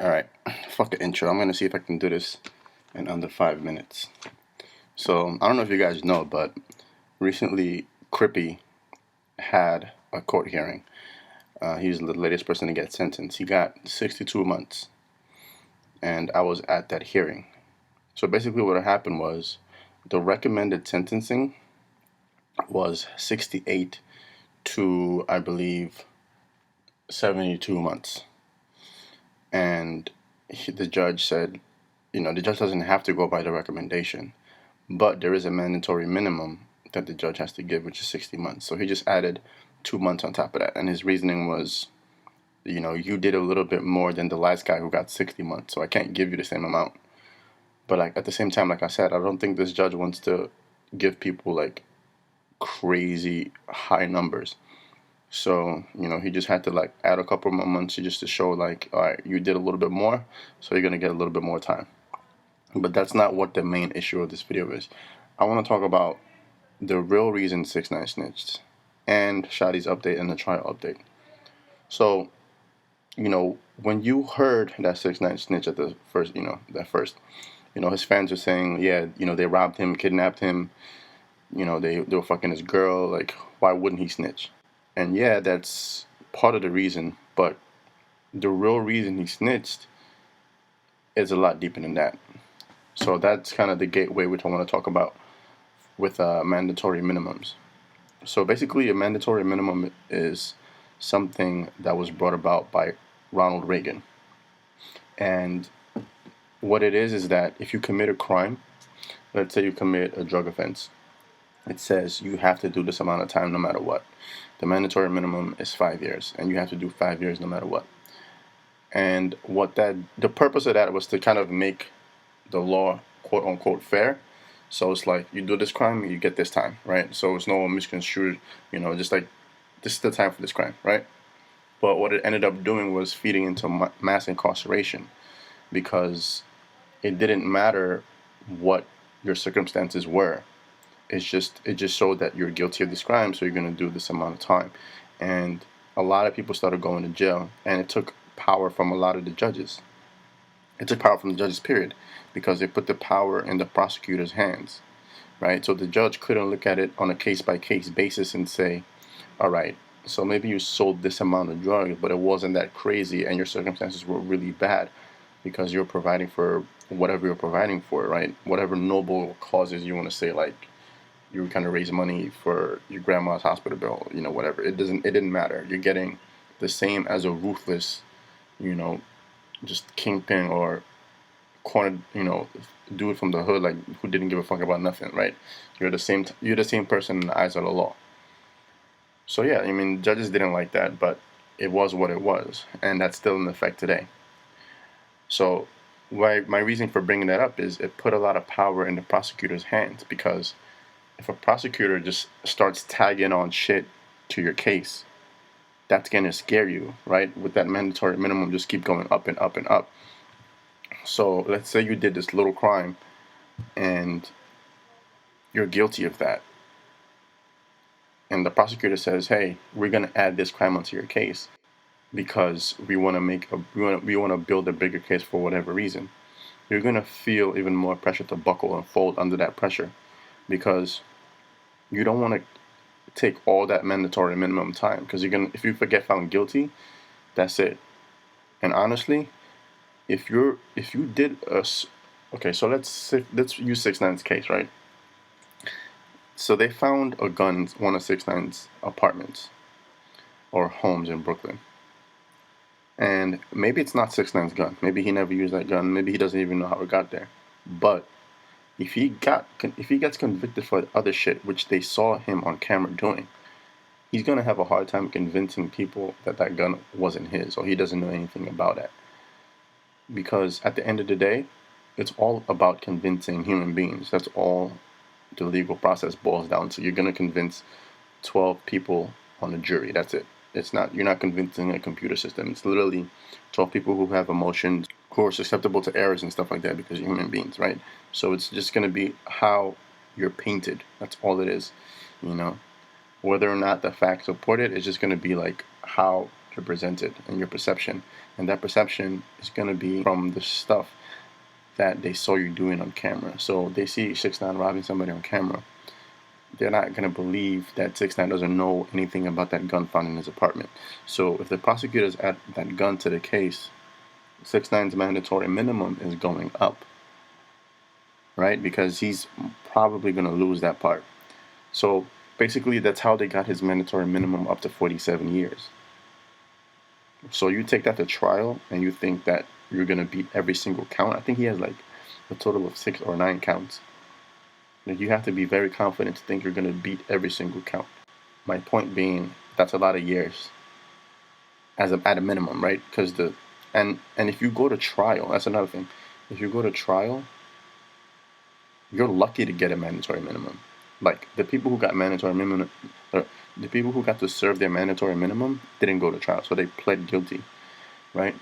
Alright, fuck the intro. I'm gonna see if I can do this in under 5 minutes. So, I don't know if you guys know, but recently Crippy had a court hearing. He was the latest person to get sentenced. He got 62 months. And I was at that hearing. So basically what happened was the recommended sentencing was 68 to, I believe, 72 months. And the judge said, the judge doesn't have to go by the recommendation, but there is a mandatory minimum that the judge has to give, which is 60 months. So he just added 2 months on top of that. And his reasoning was, you did a little bit more than the last guy who got 60 months, so I can't give you the same amount. But at the same time, like I said, I don't think this judge wants to give people crazy high numbers. So, he just had to add a couple more months just to show all right, you did a little bit more, so you're going to get a little bit more time. But that's not what the main issue of this video is. I want to talk about the real reason 6ix9ine snitched and Shadi's update and the trial update. So, when you heard that 6ix9ine snitched at the first, his fans are saying, yeah, they robbed him, kidnapped him, they were fucking his girl, why wouldn't he snitch? And yeah, that's part of the reason, but the real reason he snitched is a lot deeper than that. So that's kind of the gateway which I want to talk about with mandatory minimums. So basically, a mandatory minimum is something that was brought about by Ronald Reagan. And what it is that if you commit a crime, let's say you commit a drug offense, it says you have to do this amount of time no matter what. The mandatory minimum is 5 years, and you have to do 5 years no matter what. And the purpose of that was to kind of make the law quote unquote fair. So it's like, you do this crime, you get this time, right? So it's no misconstrued, just like, this is the time for this crime, right? But what it ended up doing was feeding into mass incarceration, because it didn't matter what your circumstances were. It just showed that you're guilty of this crime, so you're going to do this amount of time. And a lot of people started going to jail, and it took power from a lot of the judges. It took power from the judges, period, because they put the power in the prosecutor's hands, right? So the judge couldn't look at it on a case-by-case basis and say, all right, so maybe you sold this amount of drugs, but it wasn't that crazy, and your circumstances were really bad because you're providing for whatever you're providing for, right? Whatever noble causes you want to say, you kind of raise money for your grandma's hospital bill, whatever. It didn't matter. You're getting the same as a ruthless, just kingpin or corner, dude from the hood, who didn't give a fuck about nothing, right? You're the same person in the eyes of the law. So yeah, judges didn't like that, but it was what it was, and that's still in effect today. So my reason for bringing that up is it put a lot of power in the prosecutor's hands, because if a prosecutor just starts tagging on shit to your case, that's going to scare you, right? With that mandatory minimum, just keep going up and up and up. So let's say you did this little crime and you're guilty of that. And the prosecutor says, hey, we're going to add this crime onto your case because we want to build a bigger case for whatever reason. You're going to feel even more pressure to buckle and fold under that pressure, because you don't want to take all that mandatory minimum time, because if you get found guilty, that's it. And honestly, if you did okay, so let's use 6ix9ine's case, right? So they found a gun in one of 6ix9ine's apartments or homes in Brooklyn. And maybe it's not 6ix9ine's gun. Maybe he never used that gun. Maybe he doesn't even know how it got there. But if he gets convicted for other shit, which they saw him on camera doing, he's going to have a hard time convincing people that gun wasn't his, or he doesn't know anything about it. Because at the end of the day, it's all about convincing human beings. That's all the legal process boils down to. You're going to convince 12 people on a jury. That's it. You're not convincing a computer system. It's literally 12 people who have emotions, who are susceptible to errors and stuff like that, because you're human beings, right? So it's just going to be how you're painted. That's all it is, Whether or not the facts support it, it's just going to be how represented in your perception, and that perception is going to be from the stuff that they saw you doing on camera. So they see 6ix9ine robbing somebody on camera, they're not going to believe that 6ix9ine doesn't know anything about that gun found in his apartment. So if the prosecutors add that gun to the case, 6ix9ine's mandatory minimum is going up, right? Because he's probably going to lose that part. So basically, that's how they got his mandatory minimum up to 47 years. So you take that to trial and you think that you're going to beat every single count. I think he has like a total of 6 or 9 counts. Like, you have to be very confident to think you're going to beat every single count. My point being, that's a lot of years at a minimum, right? Because and if you go to trial, that's another thing. If you go to trial, you're lucky to get a mandatory minimum. Like, the people who got mandatory minimum, the people who got to serve their mandatory minimum didn't go to trial, so they pled guilty, right?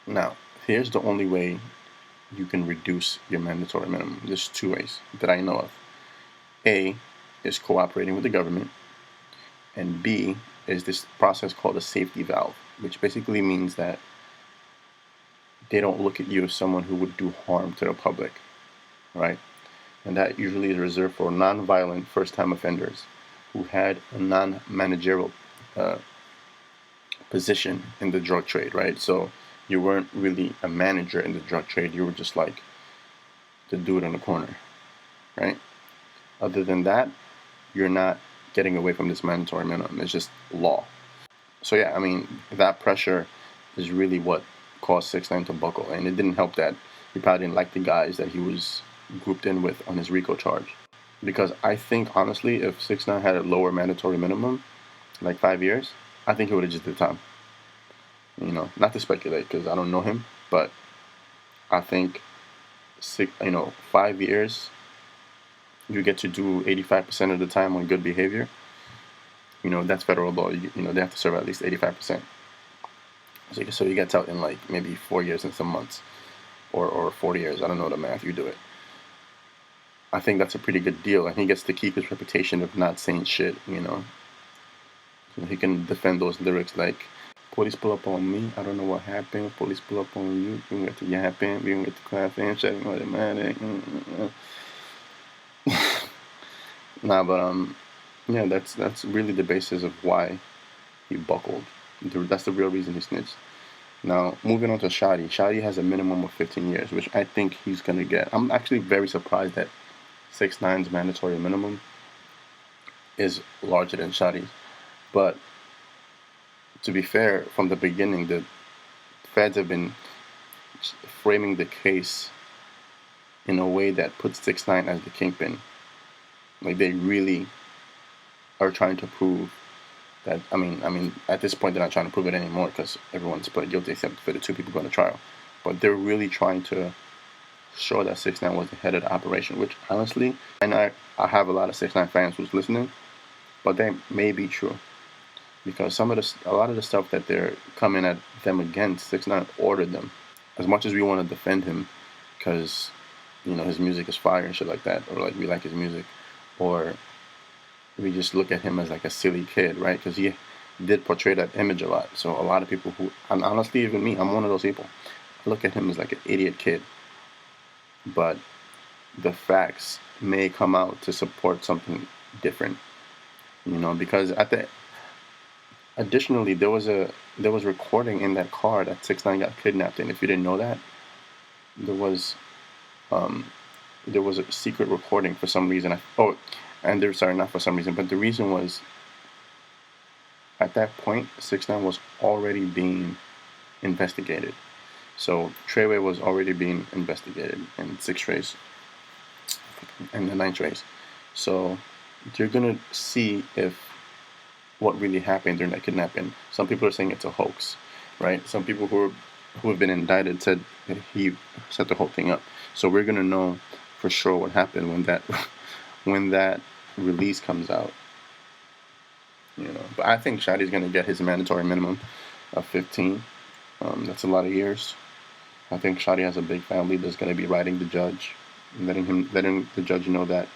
Now, here's the only way you can reduce your mandatory minimum. There's 2 ways that I know of. A is cooperating with the government, and B is this process called a safety valve, which basically means that they don't look at you as someone who would do harm to the public, right? And that usually is reserved for non-violent first-time offenders who had a non-managerial position in the drug trade, right? So you weren't really a manager in the drug trade. You were just like the dude on the corner, right? Other than that, you're not getting away from this mandatory minimum. It's just law. So yeah, I mean, that pressure is really what caused 6ix9ine to buckle. And it didn't help that he probably didn't like the guys that he was grouped in with on his RICO charge. Because I think, honestly, if 6ix9ine had a lower mandatory minimum, like 5 years, I think he would have just did time. You know, not to speculate because I don't know him, but I think 5 years, you get to do 85% of the time on good behavior. You know, that's federal law. You know, they have to serve at least 85%. So he gets out in like maybe 4 years and some months, or 40 years. I don't know the math. You do it. I think that's a pretty good deal, and he gets to keep his reputation of not saying shit. You know, so he can defend those lyrics like, "Police pull up on me, I don't know what happened. Police pull up on you, we can get to yapping, we can get to clapping, shouting automatic." Nah, but yeah, that's really the basis of why he buckled. That's the real reason he snitched. Now, moving on to Shadi. Shadi has a minimum of 15 years, which I think he's gonna get. I'm actually very surprised that 6ix9ine's mandatory minimum is larger than Shadi's. But to be fair, from the beginning, the feds have been framing the case in a way that puts 6ix9ine as the kingpin. Like, they really are trying to prove that. I mean, at this point, they're not trying to prove it anymore because everyone's pled guilty except for the 2 people going to trial. But they're really trying to show that 6ix9ine was the head of the operation, which honestly, and I have a lot of 6ix9ine fans who's listening, but they may be true. Because a lot of the stuff that they're coming at them against, 6ix9ine ordered them. As much as we want to defend him because, you know, his music is fire and shit like that, or like we like his music, or we just look at him as like a silly kid, right? Because he did portray that image a lot. So a lot of people who, and honestly, even me, I'm one of those people. I look at him as like an idiot kid. But the facts may come out to support something different, you know, because additionally, there was recording in that car that 6ix9ine got kidnapped in. If you didn't know that, there was a secret recording for some reason. Not for some reason, but the reason was, at that point, 6ix9ine was already being investigated. So Treyway was already being investigated in 6th race and the 9th race. So you're gonna see what really happened during that kidnapping. Some people are saying it's a hoax, right? Some people who have been indicted said that he set the whole thing up. So we're gonna know for sure what happened when that release comes out. You know, but I think Shadi's gonna get his mandatory minimum of 15. That's a lot of years. I think Shadi has a big family that's gonna be writing the judge, and letting the judge know that,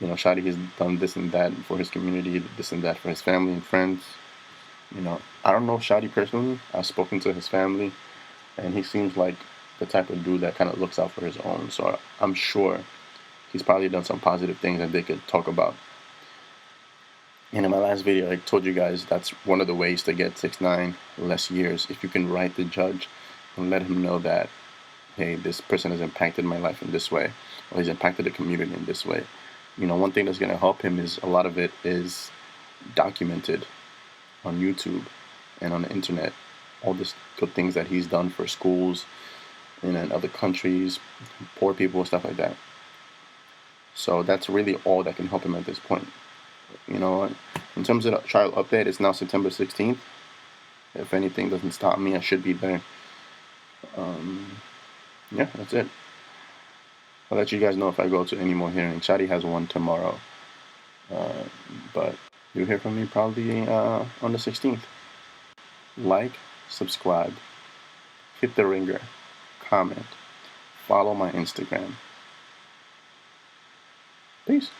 you know, Shadi has done this and that for his community, this and that for his family and friends. You know, I don't know Shadi personally. I've spoken to his family, and he seems like the type of dude that kind of looks out for his own. So I'm sure he's probably done some positive things that they could talk about. And in my last video, I told you guys that's one of the ways to get 6ix9ine less years. If you can write the judge and let him know that, hey, this person has impacted my life in this way, or he's impacted the community in this way. You know, one thing that's going to help him is a lot of it is documented on YouTube and on the internet. All the good things that he's done for schools and in other countries, poor people, stuff like that. So that's really all that can help him at this point. You know, in terms of the trial update, it's now September 16th. If anything doesn't stop me, I should be there. Yeah, that's it. I'll let you guys know if I go to any more hearings. Shadi has one tomorrow. But you'll hear from me probably on the 16th. Like, subscribe, hit the ringer, comment, follow my Instagram. Peace.